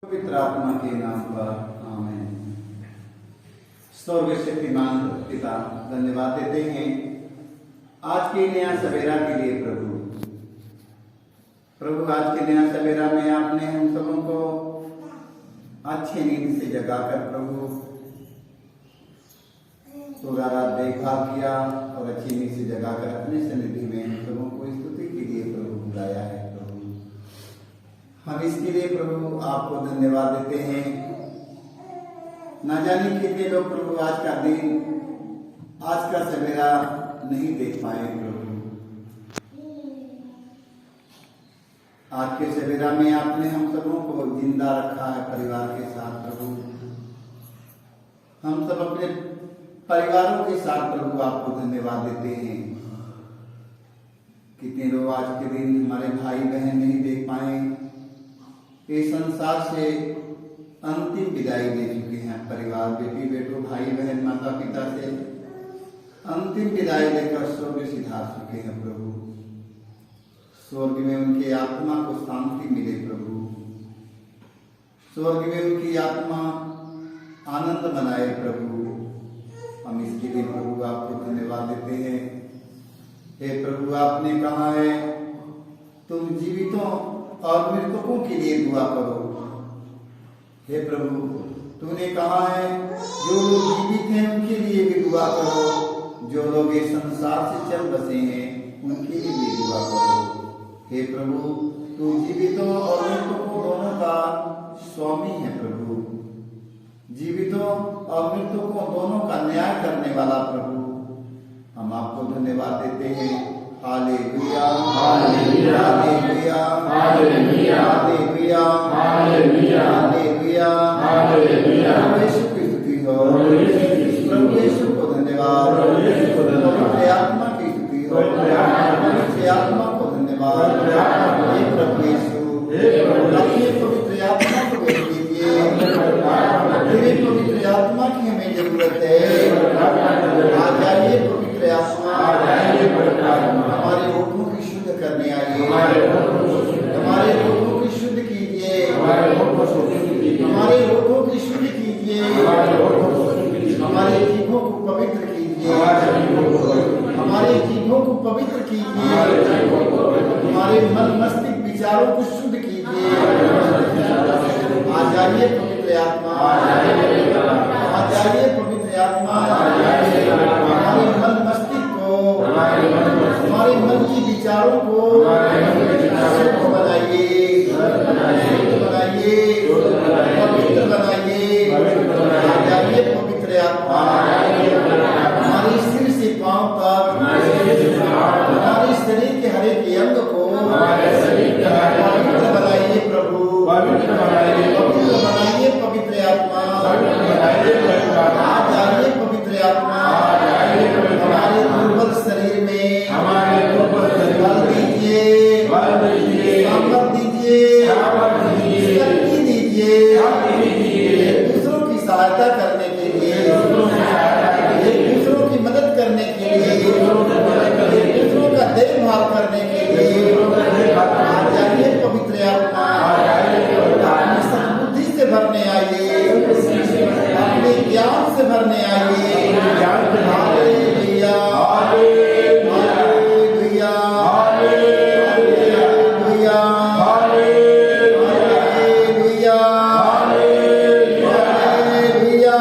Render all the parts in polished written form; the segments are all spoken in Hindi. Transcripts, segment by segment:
पवित्र आत्मा के नाम पर आमीन। स्वर्ग शक्तिमान पिता धन्यवाद देते हैं आज के नया सवेरा के लिए। प्रभु आज के नया सवेरा में आपने हम सबों को अच्छी नींद से जगाकर प्रभु पूरा रात देखभाल किया और अच्छी नींद से जगाकर अपने सन्निधि में हम सबों को स्तुति के लिए प्रभु बुलाया है। हम इसके लिए प्रभु आपको धन्यवाद देते हैं। ना जाने कितने लोग प्रभु आज का दिन, आज का सवेरा नहीं देख पाए प्रभु। आज के सवेरा में आपने हम सबों को जिंदा रखा है परिवार के साथ प्रभु। हम सब अपने परिवारों के साथ प्रभु आपको धन्यवाद देते हैं। कितने लोग आज के दिन हमारे भाई बहन नहीं देख पाए, इस संसार से अंतिम विदाई दे चुके हैं। परिवार बेटी बेटों भाई बहन माता पिता से अंतिम विदाई लेकर स्वर्ग सिधार चुके हैं प्रभु। स्वर्ग में उनकी आत्मा को शांति मिले प्रभु। स्वर्ग में उनकी आत्मा आनंद मनाए प्रभु। हम इसके लिए प्रभु आपको धन्यवाद देते हैं। हे प्रभु, आपने कहा है तुम जीवितों और मृतकों के लिए दुआ करो। हे प्रभु, तूने कहा है जो लोग जीवित हैं उनके लिए भी दुआ करो, जो लोग इस संसार से चल बसे हैं उनके लिए भी दुआ करो। हे प्रभु, तू जीवितों और मृतकों दोनों का स्वामी है प्रभु। जीवितों और मृतकों दोनों का न्याय करने वाला प्रभु, हम आपको धन्यवाद देते हैं। Hallelujah hallelujah hallelujah hallelujah hallelujah hallelujah hallelujah hallelujah. यीशु की स्तुति हो, प्रभु यीशु को धन्यवाद, पवित्र आत्मा की स्तुति हो, पवित्र आत्मा को धन्यवाद। हे प्रभु यीशु, अपने पवित्र आत्मा को भेज दीजिए। तेरे पवित्र आत्मा की हमें जरूरत है। आ जाइए पवित्र आत्मा, हमारे होठों की शुद्ध करने आइए। हमारे होठों की शुद्ध कीजिए। हमारे होठों की शुद्ध कीजिए। हमारे जीभों को पवित्र कीजिए। हमारे जीभों को पवित्र कीजिए। हमारे मन मस्तिष्क विचारों को शुद्ध कीजिए। आ जाइए पवित्र आत्मा, आ जाइए पवित्र आत्मा। हमारे मन मस्तिष्क को, हमारे मन की विचारों को शुद्ध बनाइए, बनाइए, पवित्र बनाइए। आ जाइए पवित्र आत्मा, हमारे सिर से पांव तक, हमारे शरीर के हर एक अंग को पवित्र बनाइए प्रभु। पवित्र बनाइए पवित्र आत्मा। आ जाइए पवित्र आत्मा, हमारे दुर्बल शरीर में बल दीजिए, सामर्थ दीजिए, शक्ति दीजिए। दूसरों की सहायता करने के लिए, दूसरों की मदद करने के लिए, दूसरों का देखभाल करने के लिए आ जाइए पवित्र आत्मा। अपनी सद्बुद्धि से भरने आइए, अपने ज्ञान से भरने आइए। Hallelujah hallelujah hallelujah hallelujah hallelujah hallelujah.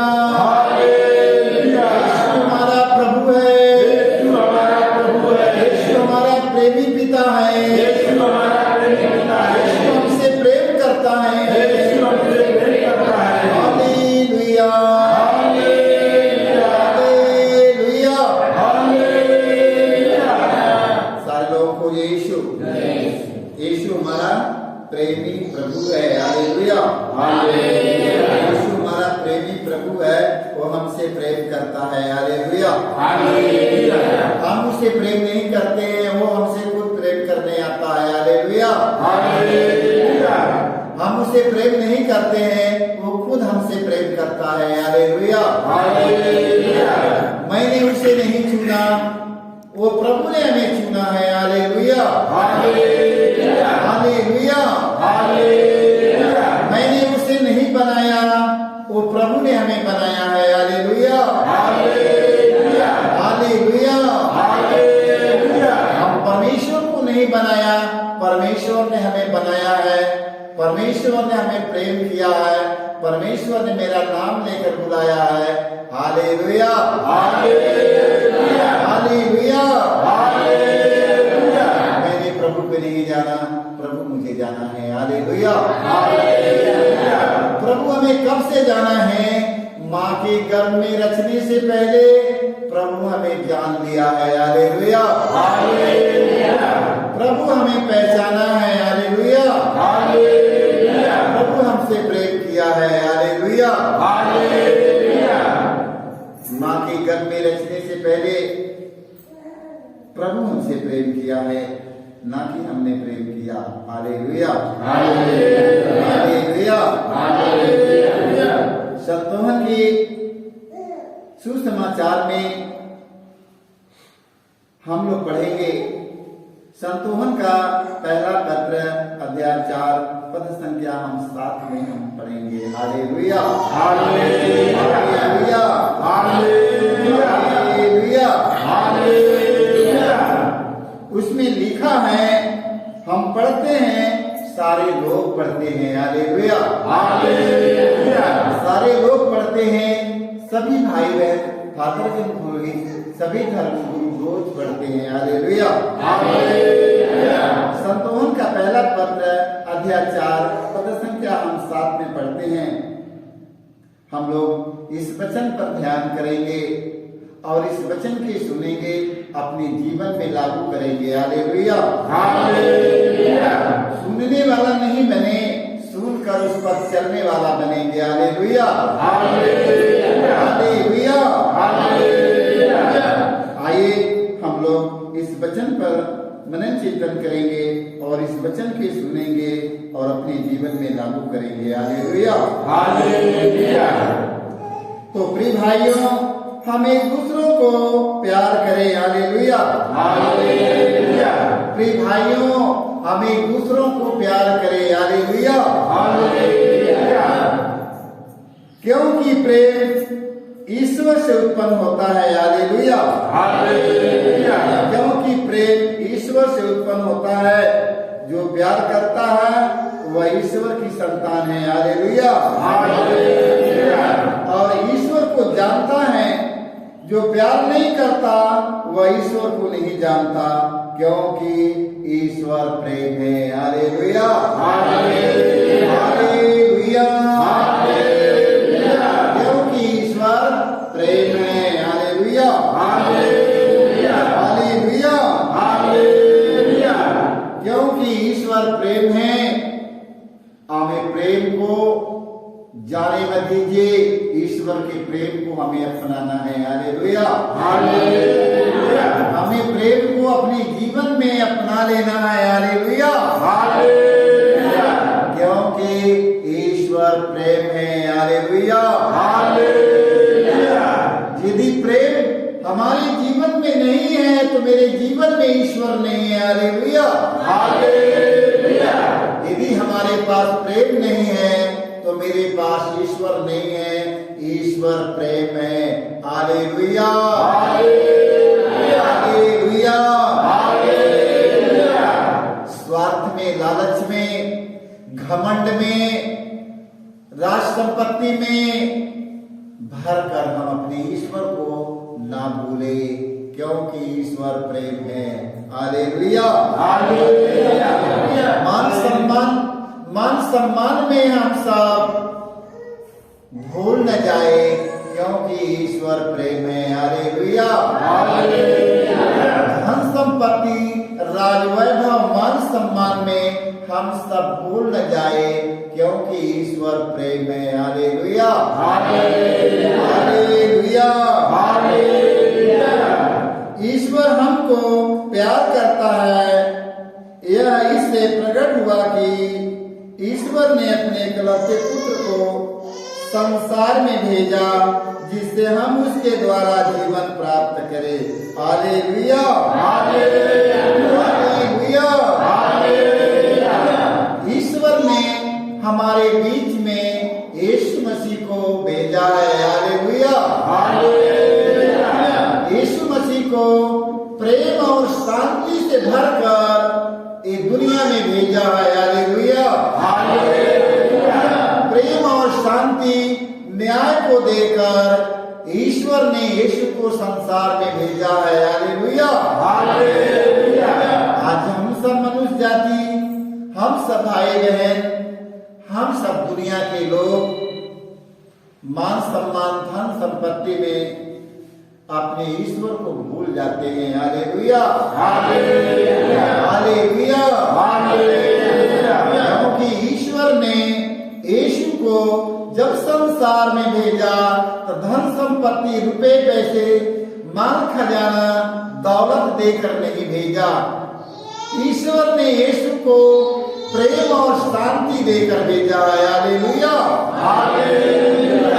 यीशु हमारा प्रभु है, यीशु हमारा प्रेमी पिता है, यीशु हमसे प्रेम करता है। Hallelujah hallelujah hallelujah. सारे लोगों को यीशु यीशु हमारा प्रेमी प्रभु है। Hallelujah hallelujah. यीशु हमारा प्रेमी प्रभु है, वो हमसे प्रेम करता है। Hallelujah hallelujah. हम उसे प्रेम नहीं करते हैं, वो हमसे खुद प्रेम करने आता है। Hallelujah hallelujah. हम उसे प्रेम नहीं करते हैं, वो खुद हमसे प्रेम करता है। Hallelujah hallelujah. मैंने उसे नहीं चुना, वो प्रभु ने हमें चुना है। Hallelujah hallelujah hallelujah hallelujah. मैंने उसे बनाया, वो प्रभु ने हमें बनाया है। Hallelujah, hallelujah, hallelujah, hallelujah. हम परमेश्वर को नहीं बनाया, परमेश्वर ने हमें बनाया है। परमेश्वर ने हमें प्रेम किया है, परमेश्वर ने मेरा नाम लेकर बुलाया है। Hallelujah, hallelujah, hallelujah, hallelujah. मैंने प्रभु पे नहीं जाना, प्रभु मुझे जाना है। Hallelujah, hallelujah. प्रभु हमें कब से जाना है? माँ के गर्भ में रचने से पहले प्रभु हमें जान लिया है। हालेलुया, हालेलुया, प्रभु हमें पहचाना है। हालेलुया, हालेलुया, प्रभु हमसे प्रेम किया है। Hallelujah, hallelujah. माँ के गर्भ में रचने से पहले प्रभु हमसे प्रेम किया है, ना कि हमने प्रेम किया। Hallelujah, hallelujah, hallelujah, hallelujah. संतोहन के सुसमाचार में हम लोग पढ़ेंगे संतोहन का पहला पत्र अध्याय 4 पद संख्या हम 7 में हम पढ़ेंगे। Hallelujah, hallelujah, hallelujah, hallelujah, hallelujah. Hallelujah. उसमें लिखा है, हम पढ़ते हैं, सारे लोग पढ़ते हैं। हालेलुया, हालेलुया, सारे लोग पढ़ते हैं, सभी भाई बहन फादर के पुरोहित सभी धर्म गुरु रोज पढ़ते हैं। Hallelujah, hallelujah. संतोहन का पहला पत्र अध्याय 4 पद संख्या हम 7 में पढ़ते हैं। हम लोग इस वचन पर ध्यान करेंगे और इस वचन के सुनेंगे, अपने जीवन में लागू करेंगे। Hallelujah, hallelujah. सुनने वाला नहीं बने, सुनकर उस पर चलने वाला बनेंगे। Hallelujah, hallelujah, hallelujah, hallelujah. आइए हम लोग इस वचन पर मनन चिंतन करेंगे और इस वचन के सुनेंगे और अपने जीवन में लागू करेंगे। Hallelujah, hallelujah. तो प्रिय भाइयों, हम एक दूसरों को प्यार करें। हालेलुया, हालेलुया, प्रिय भाइयों, हम एक दूसरों को प्यार करें। Hallelujah, hallelujah. क्योंकि प्रेम ईश्वर से उत्पन्न होता है। हालेलुया, हालेलुया, क्योंकि प्रेम ईश्वर से उत्पन्न होता है। जो प्यार करता है वह ईश्वर की संतान है। Hallelujah, hallelujah. और ईश्वर को जानता है। जो प्यार नहीं करता वह ईश्वर को नहीं जानता, क्योंकि ईश्वर प्रेम है। Hallelujah, hallelujah, hallelujah, hallelujah. क्योंकि ईश्वर प्रेम है। Hallelujah, hallelujah, hallelujah, hallelujah. क्योंकि ईश्वर प्रेम है। हमें प्रेम को जाने मत दीजिए, ईश्वर के प्रेम को हमें अपनाना है। हालेलुया, हालेलुया, हमें प्रेम को अपने जीवन में अपना लेना है। हालेलुया, हालेलुया, क्योंकि ईश्वर प्रेम है। Hallelujah, hallelujah. यदि प्रेम हमारे जीवन में नहीं है तो मेरे जीवन में ईश्वर नहीं है। हालेलुया, हालेलुया, यदि हमारे पास प्रेम नहीं है तो मेरे पास ईश्वर नहीं है। ईश्वर प्रेम है। Hallelujah, hallelujah, hallelujah. हालेलुया। स्वार्थ में, लालच में, घमंड में, राज संपत्ति में भर कर हम अपने ईश्वर को ना भूले, क्योंकि ईश्वर प्रेम है। Hallelujah, hallelujah. मान सम्मान में हम सब भूल न जाए, क्योंकि ईश्वर प्रेम है। Hallelujah, hallelujah. धन संपत्ति, राज वैभव, मान सम्मान में हम सब भूल न जाए, क्योंकि ईश्वर प्रेम है। Hallelujah, hallelujah, hallelujah, hallelujah. ईश्वर हमको प्यार करता है। यह इससे प्रकट हुआ कि ईश्वर ने अपने एकलौते पुत्र को संसार में भेजा, जिससे हम उसके द्वारा जीवन प्राप्त करें। Hallelujah, hallelujah, hallelujah, hallelujah. ईश्वर ने हमारे बीच में यीशु मसीह को भेजा है। हालेलुया। यीशु मसीह को प्रेम और शांति से भरकर ये दुनिया में भेजा है। हालेलुया। प्रेम और शांति न्याय को देकर ईश्वर ने यीशु को संसार में भेजा है। हालेलुया। आज हम सब मनुष्य जाति, हम सब भाई बहन, हम सब दुनिया के लोग मान सम्मान धन संपत्ति में अपने ईश्वर को भूल जाते हैं। हालेलुया। हालेलुया। क्योंकि ईश्वर ने यीशु को जब संसार में भेजा तो धन संपत्ति, रुपए पैसे, माल खजाना, दौलत देकर नहीं भेजा। ईश्वर ने यीशु को प्रेम और शांति देकर भेजा है। हालेलुया। हालेलुया।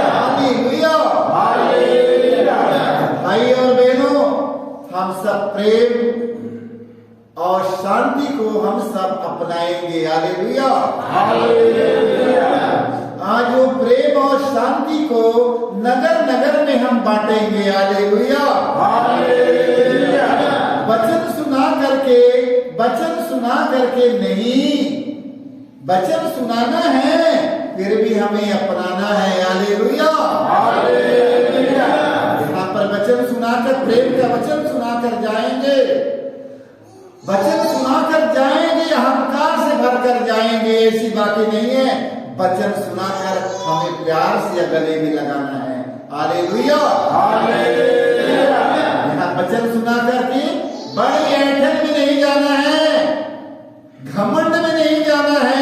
भाई और बहनों, हम सब प्रेम और शांति को हम सब अपनाएंगे। हालेलुया। आज वो प्रेम और शांति को नगर नगर में हम बांटेंगे। हालेलुया। वचन सुना करके नहीं, वचन सुनाना है फिर भी हमें अपनाना है। हालेलुया। यहाँ पर वचन सुनाकर, प्रेम का वचन सुनाकर जाएंगे, वचन सुनाकर जाएंगे, अहंकार से भरकर जाएंगे, ऐसी बातें नहीं है। वचन सुनाकर हमें प्यार से गले में लगाना है। हालेलुया। यहाँ वचन सुनाकर के बड़ी ऐठन में नहीं जाना है, घमंड में नहीं जाना है।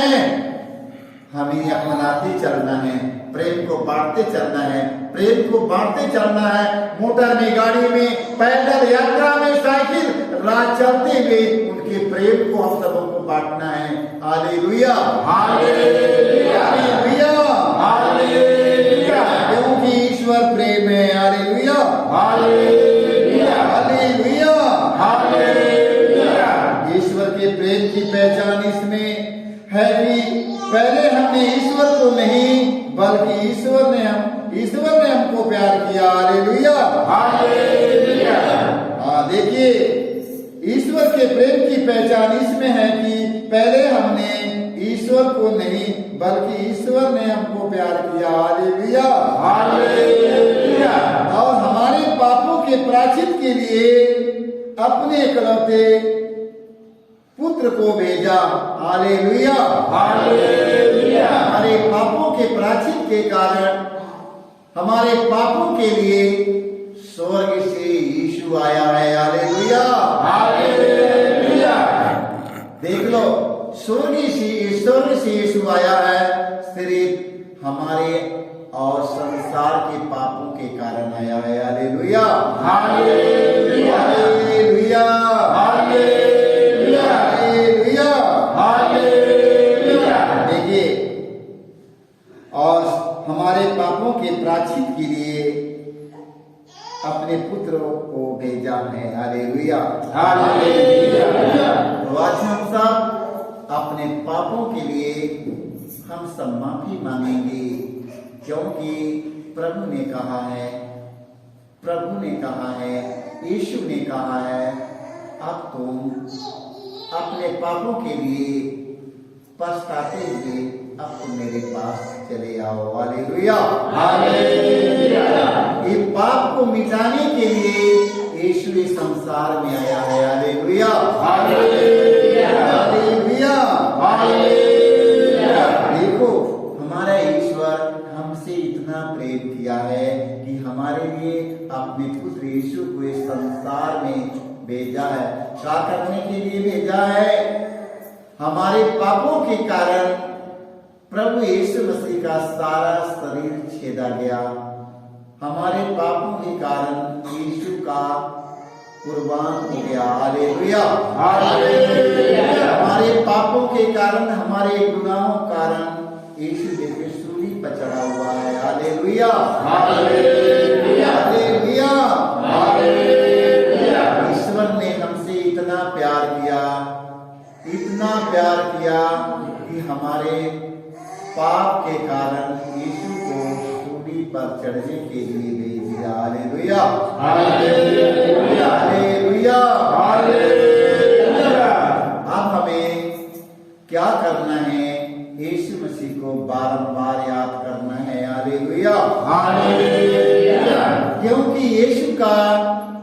हमें अपनाते चलना है, प्रेम को बांटते चलना है, प्रेम को बांटते चलना है। मोटर में, गाड़ी में, पैदल यात्रा में, साइकिल, राह चलते हुए उनके प्रेम को हम सबों को बांटना है। हालेलुया। हालेलुया। क्योंकि ईश्वर प्रेम है। हालेलुया। हालेलुया। ईश्वर के प्रेम की पहचान इसमें है कि पहले हमने ईश्वर को नहीं बल्कि ईश्वर ने हमको प्यार किया। हालेलुया। देखिए, ईश्वर के प्रेम की पहचान इसमें है कि पहले हमने ईश्वर को नहीं बल्कि ईश्वर ने हमको प्यार किया। हालेलुया। और हमारे पापों के प्रायश्चित के लिए अपने इकलौते पुत्र को भेजा। हालेलुया। हमारे पापों के प्रायश्चित के कारण, हमारे पापों के लिए स्वर्ग से यीशु आया है। हालेलुया। देख लो, स्वर्ग से यीशु आया है, सिर्फ हमारे और संसार के पापों के कारण आया है। हालेलुया। हालेलुया। देखिए, और हमारे पापों के प्रायश्चित के लिए अपने पुत्र को भेजा है। हालेलुया। तो आज हम सब अपने पापों के लिए हम सब माफी मांगेंगे, क्योंकि प्रभु ने कहा है, यीशु ने कहा है, अब तुम अपने पापों के लिए पछताते हुए अब तुम मेरे पास चले आओ। हालेलुया। ये पाप को मिटाने के लिए यीशु इस संसार में आया है। हालेलुया। देखो, हमारा ईश्वर हमसे इतना प्रेम किया है कि हमारे लिए अपने पुत्र यीशु को इस संसार में भेजा है। क्या करने के लिए भेजा है? हमारे पापों के कारण प्रभु यीशु मसीह का सारा शरीर छेदा गया। हमारे पापों के कारण यीशु का कुर्बान हो गया। हालेलुया। हमारे पापों के कारण, हमारे गुनाहों के कारण यीशु देखे सूली पर चढ़ा हुआ है। हालेलुया। ईश्वर ने हमसे इतना प्यार किया कि हमारे पाप के कारण यीशु पर चढ़ने के लिए भेज दिया। Hallelujah, hallelujah, hallelujah. हालेलुया। अब हमें क्या करना है? यीशु मसीह को बारंबार याद करना है। Hallelujah, hallelujah. क्योंकि यीशु का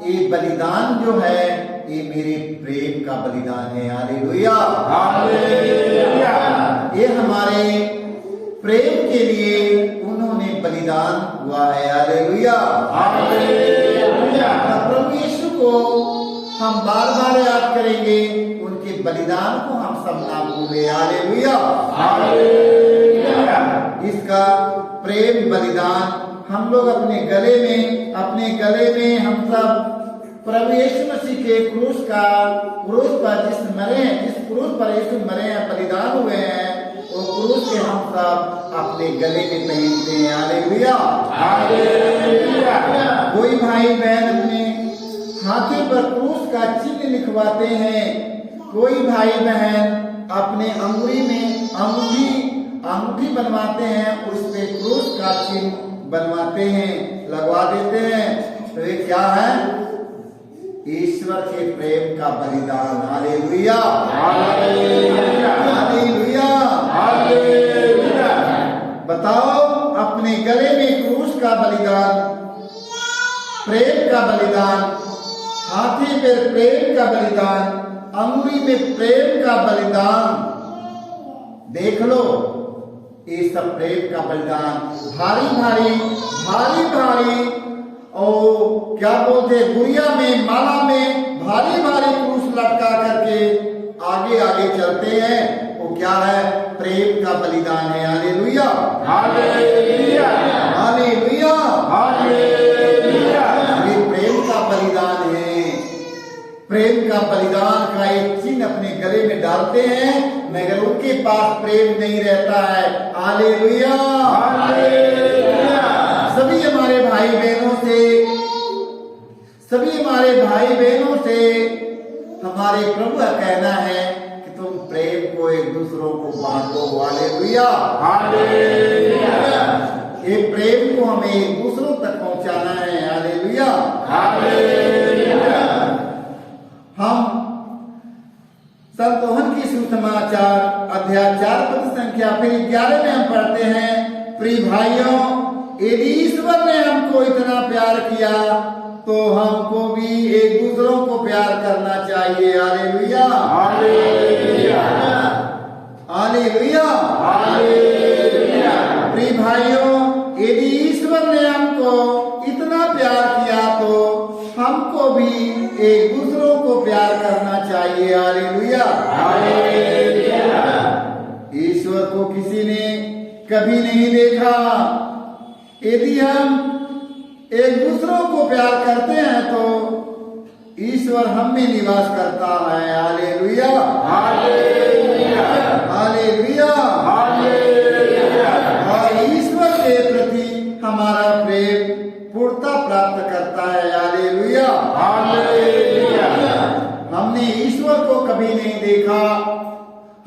ये बलिदान जो है ये मेरे प्रेम का बलिदान है। Hallelujah, hallelujah. ये हमारे प्रेम के लिए उन्होंने बलिदान हुआ है। Hallelujah, hallelujah. प्रभु यीशु को हम बार बार याद करेंगे, उनके बलिदान को हम सब ना भूले। Hallelujah, hallelujah. इसका प्रेम बलिदान हम लोग अपने गले में हम सब प्रभु यीशु मसीह के क्रूस पर जिस क्रूस पर यीशु मरे हैं, बलिदान हुए हैं, वो क्रूस के हम सब अपने गले में पहनते हैं। Hallelujah, hallelujah. कोई भाई बहन अपने हाथी पर क्रूस का चिन्ह लिखवाते हैं। कोई भाई बहन अपने अंगुली में अंगूठी बनवाते हैं, उस पे क्रूस का चिन्ह बनवाते हैं, लगवा देते हैं। तो ये क्या है? ईश्वर के प्रेम का बलिदान। Hallelujah, hallelujah, hallelujah, hallelujah. बताओ, अपने गले में क्रूस का बलिदान, प्रेम का बलिदान, हाथी पर प्रेम का बलिदान, अंगुली में प्रेम का बलिदान, देख लो ये सब प्रेम का बलिदान। भारी भारी और क्या बोलते, गुड़िया में, माला में भारी क्रूस लटका करके आगे चलते हैं। वो क्या है? प्रेम का बलिदान है। Hallelujah, hallelujah, hallelujah, hallelujah. ये प्रेम का बलिदान है। प्रेम का बलिदान का एक चिन्ह अपने गले में डालते हैं, मगर उनके पास प्रेम नहीं रहता है। Hallelujah, hallelujah. सभी हमारे भाई बहनों से हमारे प्रभु का कहना है कि तुम प्रेम को एक दूसरों को बांटो। Hallelujah, hallelujah. ये प्रेम को हमें एक दूसरों तक पहुंचाना है। Hallelujah, hallelujah. हम संत योहन की सुसमाचार अध्याय 4 पद संख्या फिर 11 में हम पढ़ते हैं, प्रिय भाइयों, यदि ईश्वर ने हमको इतना प्यार किया तो हमको भी एक दूसरों को प्यार करना चाहिए। Hallelujah, hallelujah, hallelujah, hallelujah. प्रिय भाइयों, यदि ईश्वर ने हमको इतना प्यार किया तो हमको भी एक दूसरों को प्यार करना चाहिए। Hallelujah, hallelujah. ईश्वर को किसी ने कभी नहीं देखा। यदि हम एक दूसरों को प्यार करते हैं तो ईश्वर हम में निवास करता है। Hallelujah, hallelujah, hallelujah, hallelujah. और ईश्वर के प्रति हमारा प्रेम पूर्णता प्राप्त करता है। Hallelujah, hallelujah. हमने ईश्वर को कभी नहीं देखा,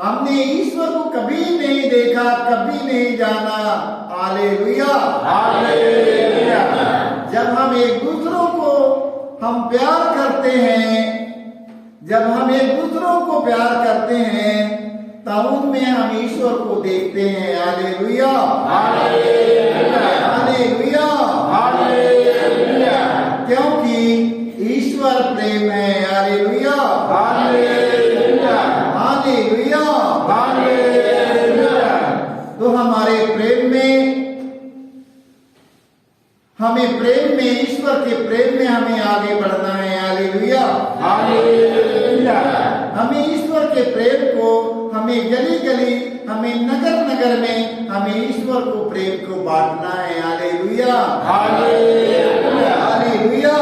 हमने ईश्वर को कभी नहीं देखा, कभी नहीं जाना। Hallelujah, hallelujah. जब हम एक दूसरों को हम प्यार करते हैं, जब हम एक दूसरों को प्यार करते हैं तब उनमें हम ईश्वर को देखते हैं। Hallelujah, hallelujah, hallelujah, hallelujah. क्योंकि ईश्वर प्रेम है। Hallelujah, hallelujah, hallelujah. हालेलुया। तो हमारे प्रेम में, हमें प्रेम में, ईश्वर के प्रेम में हमें आगे बढ़ना है। Hallelujah, hallelujah. हमें ईश्वर के प्रेम को, हमें गली गली, हमें नगर नगर में हमें ईश्वर को प्रेम को बांटना है। Hallelujah, hallelujah, hallelujah,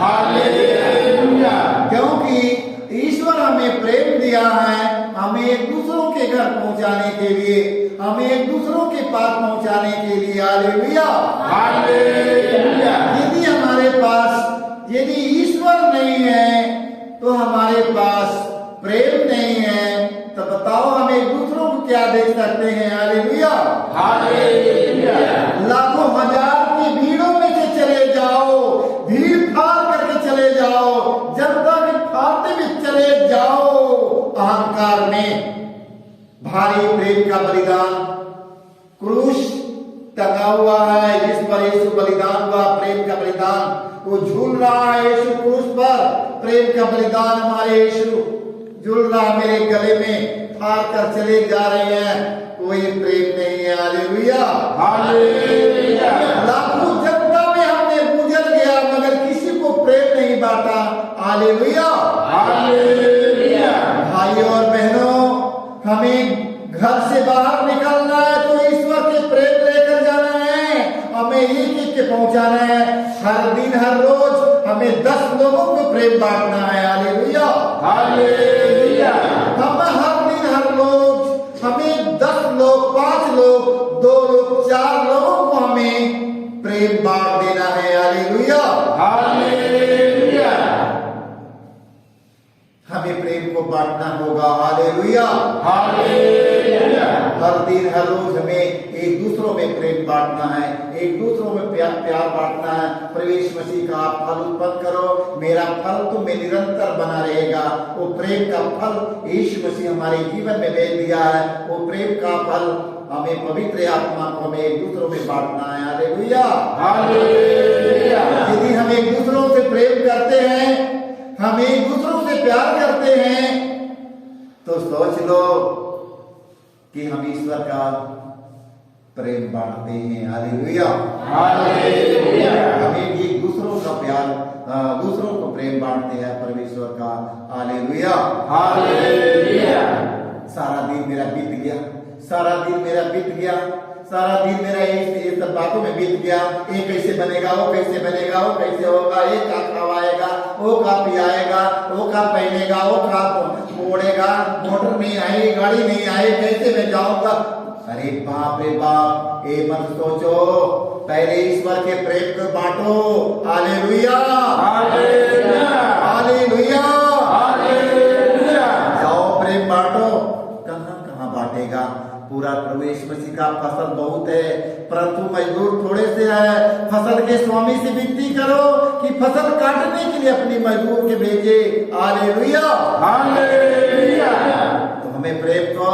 hallelujah. क्योंकि ईश्वर हमें प्रेम दिया है, हमें एक दूसरों के घर पहुंचाने के लिए, हमें एक दूसरों के पास पहुंचाने के लिए। Hallelujah, hallelujah. यदि हमारे पास, यदि ईश्वर नहीं है तो हमारे पास प्रेम नहीं है, तो बताओ हम एक दूसरों को क्या देख सकते हैं। Hallelujah, hallelujah. लाखों हजार की का बलिदान, क्रूस टंगा हुआ है जिस पर यीशु बलिदान हुआ, प्रेम का बलिदान। वो झूल रहा है यीशु क्रूस पर, प्रेम का बलिदान हमारे यीशु झूल रहा मेरे गले में फाड़ कर चले जा रहे हैं। कोई प्रेम नहीं है। Hallelujah, hallelujah. लाखों जनता में हमने गुजर गया मगर किसी को प्रेम नहीं बांटा। Hallelujah, hallelujah. भाइयों और बहनों, हमें घर से बाहर निकलना है तो ईश्वर के प्रेम लेकर जाना है, हमें एक के पहुंचाना है। हर दिन हर रोज हमें 10 लोगों को प्रेम बांटना है। Hallelujah, hallelujah. हम हर दिन हर रोज हमें 10 लोग, 5 लोग, 2 लोग, 4 लोगों को हमें प्रेम बांट देना है। Hallelujah, hallelujah. हमें प्रेम को बांटना होगा। Hallelujah, hallelujah. हर दिन हर रोज हमें एक दूसरों में प्रेम बांटना है, एक दूसरों में प्यार बांटना है। प्रवेश मसीह का आप फल उत्पन्न करो, मेरा फल तुम में निरंतर बना रहेगा। वो प्रेम का फल यीशु मसीह हमारे जीवन में भेज दिया है। वो प्रेम का फल हमें पवित्र आत्मा को हमें एक दूसरों में बांटना है। Hallelujah, hallelujah. यदि हम एक दूसरों से प्रेम करते हैं, हम एक दूसरों से प्यार करते हैं, तो सोच लो कि हम ईश्वर का प्रेम बांटते हैं। Hallelujah, hallelujah. हमें भी एक दूसरों का प्यार, दूसरों को प्रेम बांटते हैं परमेश्वर का। Hallelujah, hallelujah. सारा दिन मेरा बीत गया, सारा दिन मेरा बीत गया, सारा दिन मेरा ये सब बातों में बीत गया। ये कैसे बनेगा, वो कैसे बनेगा, वो कैसे होगा, ये का खवाएगा, वो का पियाएगा, वो का पहनेगा, वो का ओढ़ेगा, मोटर नहीं आई, गाड़ी नहीं आई, कैसे मैं जाऊंगा। अरे बाप रे बाप, ये मत सोचो, पहले ईश्वर के प्रेम को बांटो। Hallelujah, hallelujah. Hallelujah, hallelujah. जाओ प्रेम बांटो। कहाँ कहाँ बांटेगा, पूरा प्रवेश मसीह का फसल बहुत है परंतु मजदूर थोड़े से है। फसल के स्वामी से विनती करो कि फसल काटने के लिए अपनी मजदूर के भेजे। Hallelujah, hallelujah. तो हमें प्रेम को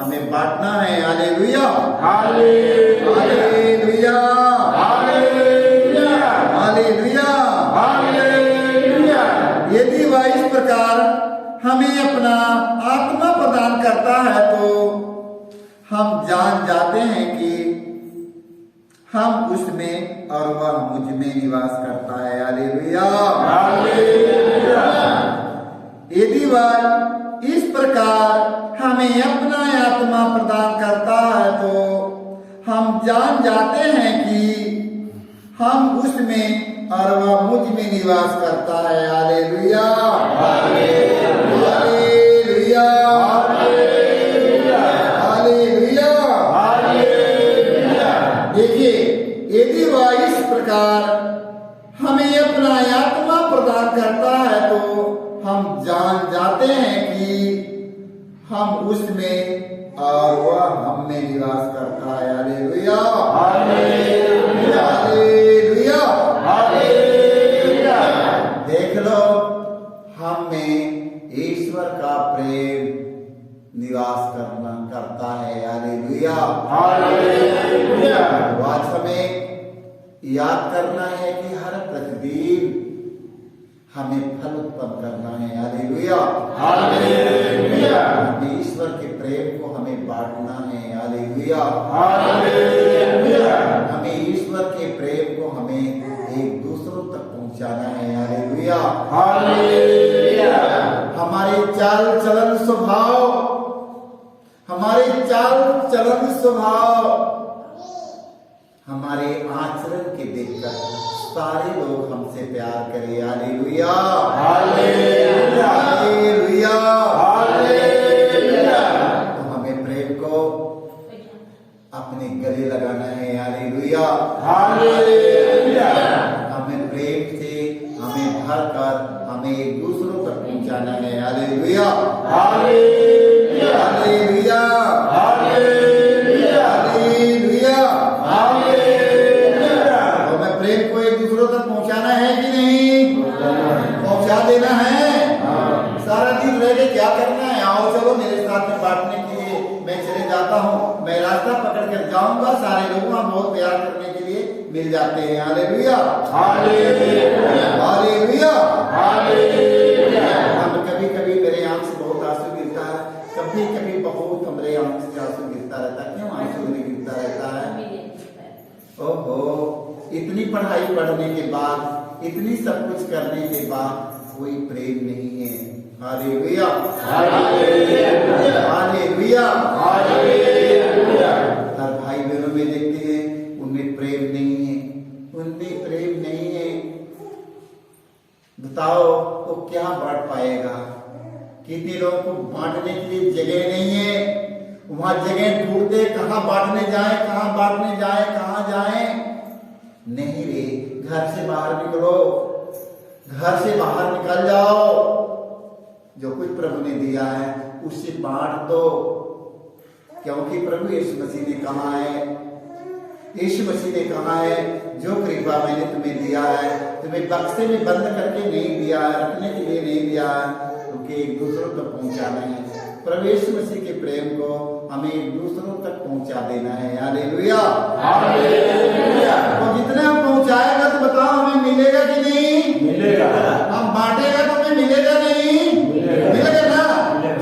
हमें बांटना है। Hallelujah, hallelujah. Hallelujah, hallelujah. Hallelujah, hallelujah. यदि वह इस प्रकार हमें अपना आत्मा प्रदान करता है तो हम जान जाते हैं कि हम उसमें और वह मुझ में निवास करता है। Hallelujah, hallelujah. यदि वह इस प्रकार हमें अपना आत्मा प्रदान करता है तो हम जान जाते हैं कि हम उसमें और वह मुझ में निवास करता है। Hallelujah, hallelujah, hallelujah, hallelujah. देखिए, यदि वह इस प्रकार हमें अपना आत्मा प्रदान करता है तो हम जान जाते हैं कि हम उसमें और वह हम में निवास करता है। Hallelujah, hallelujah, hallelujah, hallelujah. देख लो, हम में ईश्वर का प्रेम निवास करता है। Hallelujah, hallelujah. आज हमें याद करना है कि हर प्रतिदिन हमें फल उत्पन्न करना है। Hallelujah, hallelujah. हमें ईश्वर के प्रेम को हमें बांटना है। Hallelujah, hallelujah. हमें ईश्वर के प्रेम को हमें एक दूसरों तक पहुंचाना है। Hallelujah, hallelujah. हमारे चाल चलन स्वभाव, हमारे चाल चलन स्वभाव, हमारे आचरण के देखकर सारे लोग हमसे प्यार करें। Hallelujah, hallelujah, hallelujah, hallelujah. तो हमें प्रेम को अपने गले लगाना है। Hallelujah, hallelujah. हमें प्रेम से हमें भर कर हमें एक दूसरों तक पहुंचाना है। Hallelujah, hallelujah, hallelujah, hallelujah, hallelujah, hallelujah. तो मैं प्रेम को एक दूसरों तक पहुंचाना है कि नहीं? पहुंचा देना है। सारा दिन रह के क्या करना है? आओ चलो मेरे साथ में बांटने के लिए मैं चले जाता हूँ। बहुत प्यार करने के लिए मिल जाते हैं। Hallelujah hallelujah hallelujah. हालेलुया। हम कभी कभी मेरे आंख से बहुत आंसू गिरता है, कभी कभी बहुत हमारे आंख से आंसू गिरता रहता है। क्यों आंसू नहीं गिरता रहता है? ओहो, इतनी पढ़ाई पढ़ने के बाद, इतनी सब कुछ करने के बाद कोई प्रेम नहीं है। Hallelujah hallelujah hallelujah hallelujah. हर भाई बहनों में देखते हैं उनमें प्रेम नहीं है, उनमें प्रेम नहीं है। बताओ वो क्या बांट पाएगा? कितने लोगों को बांटने के लिए जगह नहीं है, वहां जगह ढूंढते, कहाँ बांटने जाए, कहाँ बांटने जाए, कहाँ जाए। नहीं रे, घर से बाहर निकलो, घर से बाहर निकल जाओ। जो कुछ प्रभु ने दिया है उससे बांट दो, क्योंकि प्रभु यीशु मसीह ने कहा है, यीशु मसीह ने कहा है, जो कृपा मैंने तुम्हें दिया है तुम्हें बक्से में बंद करके नहीं दिया है, रखने के लिए नहीं दिया है, क्योंकि एक दूसरों तक पहुंचाना है। प्रभु यीशु मसीह के प्रेम को हमें एक दूसरों तक पहुंचा देना है। Hallelujah hallelujah. तो जितने हम पहुंचाएगा तो बताओ हमें मिलेगा कि नहीं? मिलेगा। हम बांटेगा तो हमें मिलेगा नहीं? मिलेगा ना?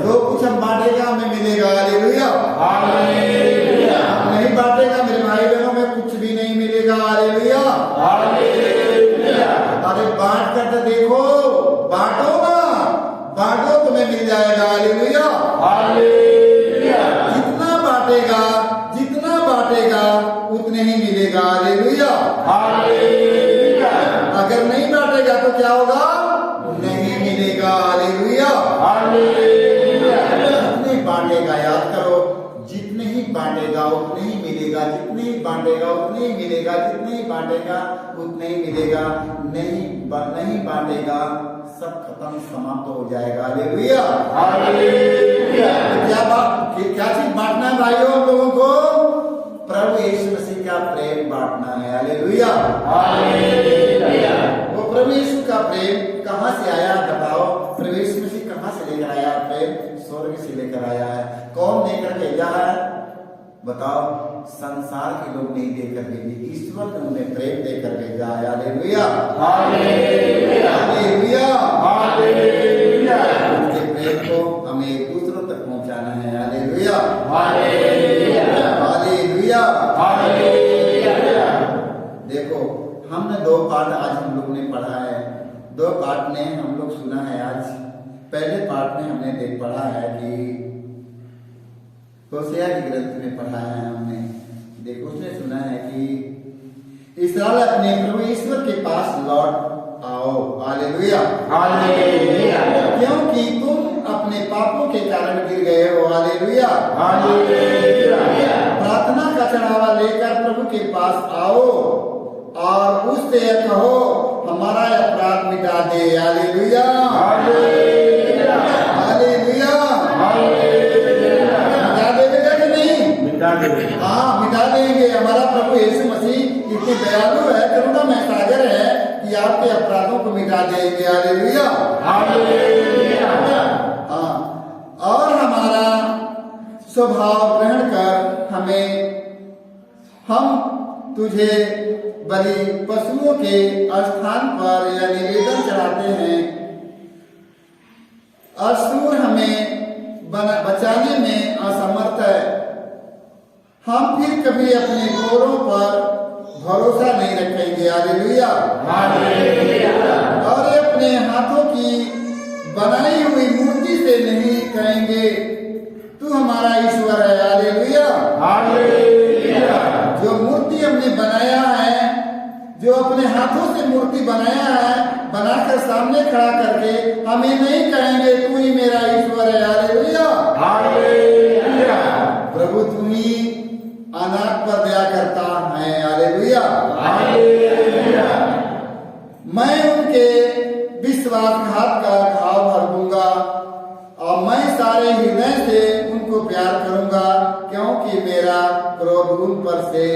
जो कुछ हम बांटेगा हमें मिलेगा। Hallelujah hallelujah. नहीं बांटेगा मेरे भाई बहनों में कुछ भी नहीं मिलेगा। Hallelujah hallelujah. अरे बांट कर तो देखो, बांटो ना, बांटो तुम्हें मिल जाएगा। Hallelujah hallelujah. जितना बांटेगा, जितना बांटेगा उतने ही मिलेगा। Hallelujah hallelujah. अगर नहीं बांटेगा तो क्या होगा? नहीं मिलेगा। Hallelujah hallelujah. जितने बांटेगा, याद करो, जितने ही बांटेगा उतने ही मिलेगा, जितने ही बांटेगा उतने ही मिलेगा, जितने ही बांटेगा उतने ही मिलेगा। नहीं बांटेगा सब खत्म, समाप्त हो जाएगा। Hallelujah hallelujah. क्या चीज बांटना है भाइयों हम लोगों को? प्रभु यीशु मसीह का प्रेम बांटना है। Hallelujah hallelujah. वो प्रभु यीशु का प्रेम कहाँ से आया बताओ? प्रभु यीशु मसीह कहाँ से लेकर आया प्रेम? स्वर्ग से लेकर आया है। कौन लेकर भेजा है बताओ? संसार के लोग नहीं देकर भेजे, ईश्वर ने उन्हें प्रेम देकर भेजा है। Hallelujah hallelujah. Hallelujah hallelujah. उनके प्रेम को हमें एक दूसरों तक पहुंचाना है। Hallelujah hallelujah. Hallelujah hallelujah. देखो, हमने दो पाठ आज हम लोग ने पढ़ा है, दो पाठ ने हम लोग सुना है आज। पहले पाठ में हमने पढ़ा है कि होशेया की ग्रंथ में पढ़ा है हमने। देखो उसने सुना है कि इस्राएल अपने प्रभु ईश्वर के पास लौट आओ। Hallelujah hallelujah. क्योंकि तुम अपने पापों के कारण गिर गए हो। Hallelujah hallelujah. प्रार्थना का चढ़ावा लेकर प्रभु के पास आओ और उससे कहो हमारा अपराध मिटा दे। Hallelujah hallelujah. हालेलुया मिटा देगा कि नहीं? मिटा देंगे। हाँ मिटा देंगे। हमारा प्रभु यीशु मसीह इतने दयालु है, करुणा में सागर है कि आपके अपराधों को मिटा देंगे। Hallelujah hallelujah. हाँ, और हमारा स्वभाव ग्रहण कर हम तुझे बलि पशुओं के स्थान पर या निवेदन चढ़ाते हैं। असुर हमें बचाने में असमर्थ है। हम फिर कभी अपने घोड़ों पर भरोसा नहीं रखेंगे। Hallelujah hallelujah. और अपने हाथों की बनाई हुई मूर्ति से नहीं कहेंगे तू हमारा ईश्वर है। Hallelujah hallelujah. जो मूर्ति हमने बनाया है, जो अपने हाथों से मूर्ति बनाया है, बनाकर सामने खड़ा करके हमें नहीं कहेंगे तू ही मेरा ईश्वर है। Hallelujah hallelujah. प्रभु तुम ही अनाथ पर दया करता है। Hallelujah hallelujah. मैं उनके विश्वासघात का घाव भर दूंगा और मैं सारे हृदय से उनको प्यार करूंगा, क्योंकि मेरा क्रोध उन पर से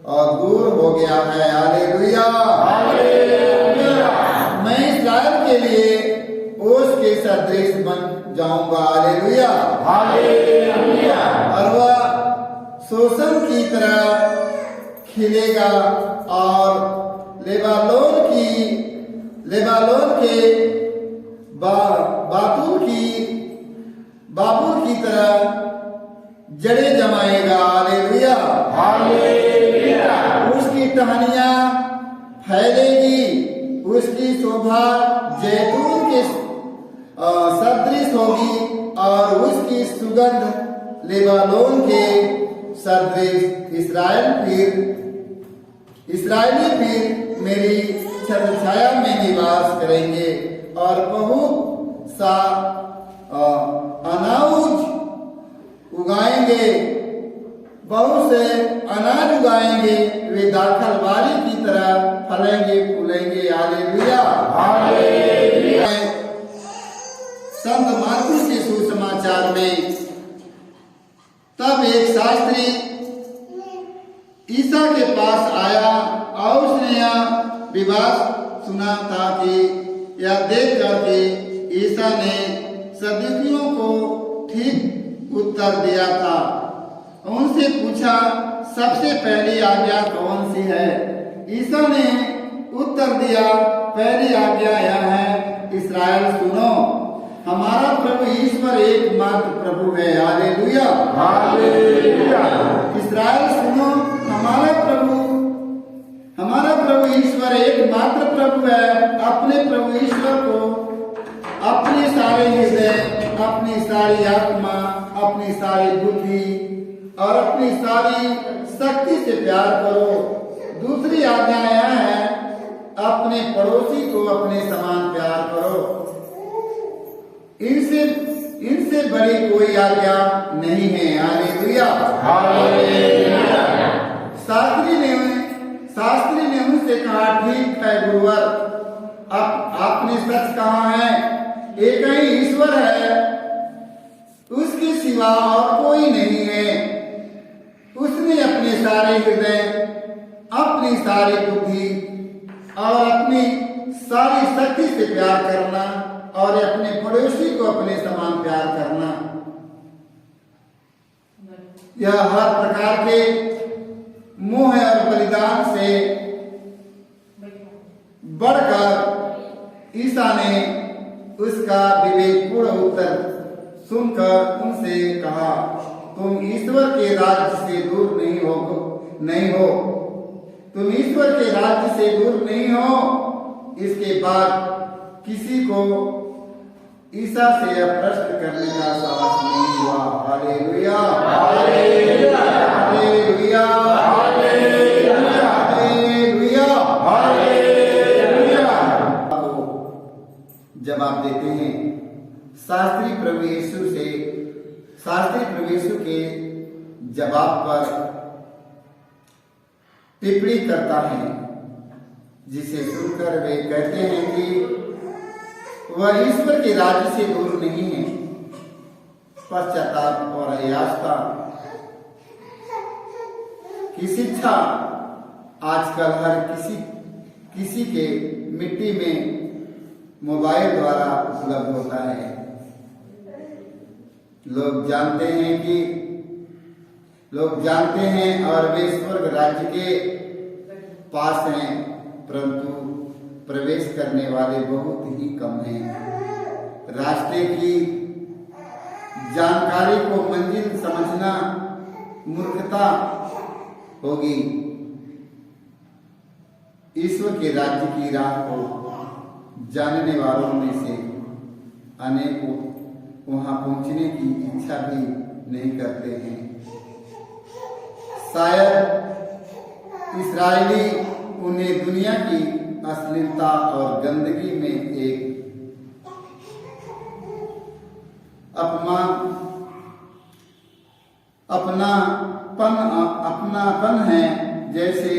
और दूर हो गया है। Hallelujah hallelujah. मैं इस्राएल के लिए ओस के सदृश बन जाऊंगा। Hallelujah hallelujah. और वह शोषण की तरह खिलेगा और लेबालोन के बाबुल की तरह जड़ें जमाएगा। हालेलुया। हालेलुया। उसकी टहनियां फैलेगी, उसकी शोभा जैतून के सदृश होगी और उसकी सुगंध लेबानोन के सदृश। इस्राएली फिर मेरी छाया में निवास करेंगे और बहुत सा अनाज उगाएंगे, बहुत से अनाज उगाएंगे, वे दाखल बारी की तरह फलेंगे फूलेंगे। हालेलुया। हालेलुया। संत मार्कुस के सुसमाचार में तब एक शास्त्री ईसा के पास आया और उसने यह विवाद सुना था कि यह देख करके ईसा ने सदुकियों को ठीक उत्तर दिया था। उनसे पूछा, सबसे पहली आज्ञा कौन सी है? ईसा ने उत्तर दिया, पहली आज्ञा यह है, इस्राएल सुनो, हमारा प्रभु ईश्वर एकमात्र प्रभु है। हालेलुया। हालेलुया। इस्राएल सुनो, हमारा प्रभु ईश्वर एकमात्र प्रभु है। अपने प्रभु ईश्वर को अपने सारे हृदय, अपनी सारी आत्मा, अपनी सारी बुद्धि और अपनी सारी शक्ति से प्यार करो। दूसरी आज्ञा यह है, अपने पड़ोसी को अपने समान प्यार करो। इनसे बड़ी कोई आज्ञा नहीं है। हालेलुया। हालेलुया। शास्त्री ने उनसे कहा, ठीक है गुरुवर, आपने सच कहा है, एक ही ईश्वर है, उसके सिवा और कोई नहीं है। उसने अपने सारे हृदय, अपनी सारी बुद्धि और अपनी सारी शक्ति से प्यार करना और अपने पड़ोसी को अपने समान प्यार करना, यह हर प्रकार के मोह और बलिदान से बढ़कर ईसा ने उसका विवेकपूर्ण उत्तर सुनकर उनसे कहा, तुम ईश्वर के राज्य से दूर नहीं हो। तुम ईश्वर के राज्य से दूर नहीं हो। इसके बाद किसी को ईसा से यह प्रश्न करने का साहस नहीं हुआ। Hallelujah. Hallelujah. Hallelujah. Hallelujah. Hallelujah. Hallelujah. जवाब देते हैं, शास्त्री प्रभु यीशु के जवाब पर टिप्पणी करता है, जिसे सुनकर वे कहते हैं कि वह ईश्वर के राज्य से दूर नहीं है। पश्चाताप और अयाचना की शिक्षा आजकल हर किसी के मिट्टी में मोबाइल द्वारा उपलब्ध होता है। लोग जानते हैं और वे स्वर्ग राज्य के पास हैं, परंतु प्रवेश करने वाले बहुत ही कम हैं। रास्ते की जानकारी को मंजिल समझना मूर्खता होगी। ईश्वर के राज्य की राह को जानने वालों में से अनेकों वहां पहुंचने की इच्छा भी नहीं करते हैं। शायद इस्राएली उन्हें दुनिया की अश्लीलता और गंदगी में एक अपनापन है, जैसे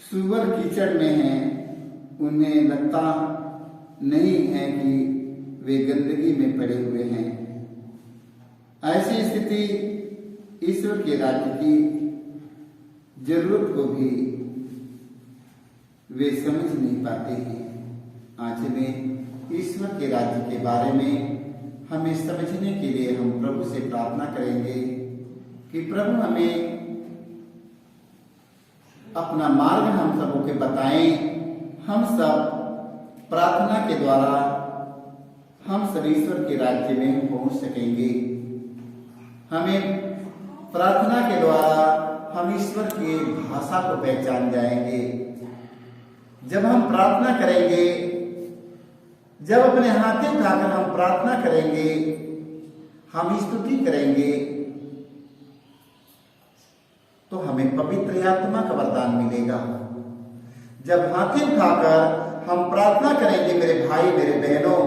सुअर कीचड़ में है। उन्हें लगता नहीं है कि वे गंदगी में पड़े हुए हैं। ऐसी स्थिति ईश्वर के राज्य की जरूरत को भी वे समझ नहीं पाते हैं। आज में ईश्वर के राज्य के बारे में हमें समझने के लिए हम प्रभु से प्रार्थना करेंगे कि प्रभु हमें अपना मार्ग हम सबों के बताएं। हम सब प्रार्थना के द्वारा हम सब ईश्वर के राज्य में पहुंच सकेंगे। हमें प्रार्थना के द्वारा हम ईश्वर की भाषा को पहचान जाएंगे। जब हम प्रार्थना करेंगे, जब अपने हाथें उठाकर हम प्रार्थना करेंगे, हम स्तुति करेंगे, तो हमें पवित्र आत्मा का वरदान मिलेगा। जब हाथें उठाकर हम प्रार्थना करेंगे मेरे भाई मेरे बहनों,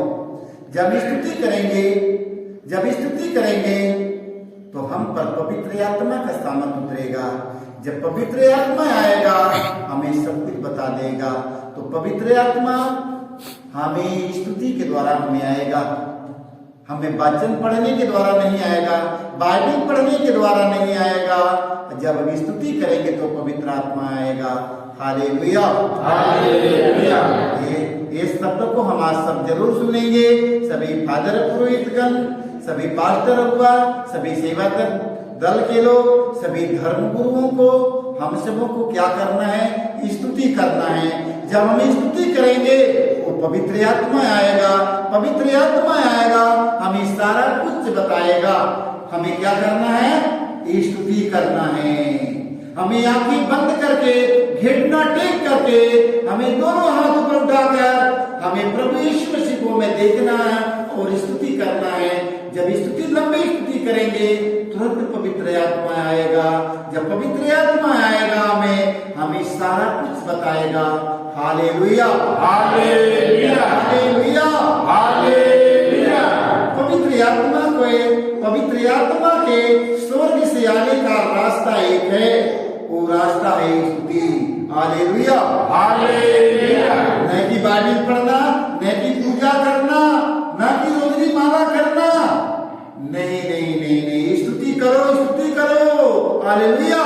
जब स्तुति करेंगे तो हम पर पवित्र आत्मा का सामर्थ उतरेगा। जब पवित्र आत्मा आएगा हमें सब कुछ बता देगा। तो पवित्र आत्मा हमें स्तुति के द्वारा हमें आएगा, हमें वचन पढ़ने के द्वारा नहीं आएगा, बाइबल पढ़ने के द्वारा नहीं आएगा। जब हम स्तुति करेंगे तो पवित्र आत्मा आएगा। Hallelujah, hallelujah. ये शब्द को हम आज सब जरूर सुनेंगे। सभी फादर पुरोहितगण, सभी पास्टर हुआ, सभी सेवक दल के लोग, सभी धर्म गुरुओं को, हम सबों को क्या करना है? स्तुति करना है। जब हम स्तुति करेंगे वो पवित्र आत्मा आएगा, पवित्र आत्मा आएगा, हमें सारा कुछ बताएगा। हमें क्या करना है? स्तुति करना है। हमें आंखें बंद करके, घुटना टेक करके, हमें दोनों हाथ ऊपर उठाकर हमें प्रभु यीशु मसीह को में देखना है और स्तुति करना है। जब स्तुति लंबी स्तुति करेंगे तुरंत पवित्र आत्मा आएगा। जब पवित्र आत्मा आएगा हमें सारा कुछ बताएगा। Hallelujah, hallelujah, hallelujah, hallelujah. पवित्र आत्मा के स्वर्ग से आने का रास्ता एक है, वो रास्ता है स्तुति। Hallelujah, hallelujah. न कि बाइबल पढ़ना, न कि पूजा करना, न कि रोजरी माला करना। नहीं नहीं नहीं नहीं, स्तुति करो, स्तुति करो। हालेलुया,